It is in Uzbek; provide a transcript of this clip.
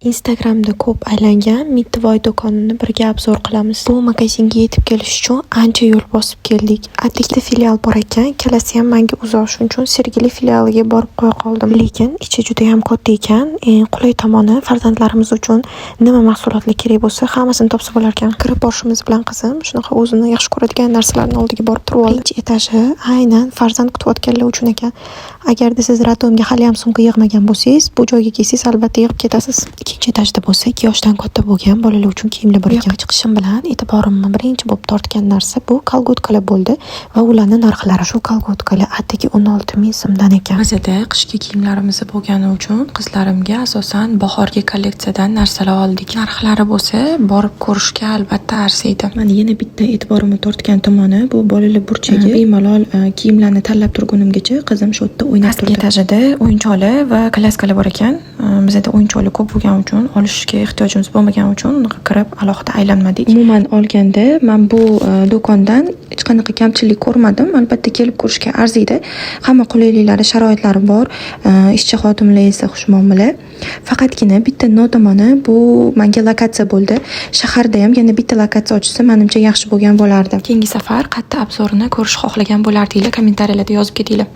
Instagramda ko'p aylangan Midvoy do'konini birga obzor qilamiz. Bu magazinga yetib kelish uchun ancha yo'l bosib keldik. Atlikda filial bor ekan, ikkalasi ham menga uzoq, shuning uchun Sergeli filialiga borib qo'ya qoldim. Lekin ichi juda ham katta ekan. Eng qulay tomoni farzandlarimiz uchun nima mahsulotlar kerak bo'lsa, hammasini topsa bo'lar ekan. Kirib borishimiz bilan qizim shunaqa o'zini yaxshi ko'radigan narsalarning oldiga borib turib oldi. Birinchi etaji aynan farzand kutayotganlar uchun ekan. Agarda siz ratomga hali ham sumka yig'magan bo'lsangiz, bu joyga kelsangiz albatta yig'ib ketasiz. Ikkinchi etajda bo'lsa, 2 yoshdan katta bo'lgan bolalar uchun kiyimlar bor ekan. Chiqishim bilan e'tiborimni birinchi bo'lib tortgan narsa bu kolgotkalar bo'ldi va ularning narxlari. Shu kolgotkalar atigi 16 ming so'mdan ekan. Bizda qishki kiyimlarimiz bo'lgani uchun qizlarimga asosan bahorgi kolleksiyadan narsalar oldik. Narxlari bo'lsa, borib ko'rishga albatta arziydi. Mana yana bitta e'tiborimni tortgan tomoni bu bolalar burchagi. Bemalol kiyimlarni tanlab turgunimgacha qizim shu yerda o'ynab turdi. Etajida o'yinchoqlar va kolyaskalar bor ekan. Bizda o'yinchoqlar ko'p bo'lgani uchun olishga ehtiyojimiz bo'lmagani uchun kirib alohida aylanmadik. Umuman olganda men bu do'kondan hech qanaqa kamchilik ko'rmadim. Albatta kelib ko'rishga arziydi. Hamma qulayliklari, sharoitlari bor. Ishchi xodimlar esa xushmuomala. Faqatgina bitta notomoni bu menga lokatsiya bo'ldi. Shaharda ham yana bitta lokatsiya ochsa, menimcha yaxshi bo'lgan bo'lardi. Keyingi safar qayerda obzorini ko'rish xohlagan bo'lardinglar, kommentariyalarda yozib ketinglar.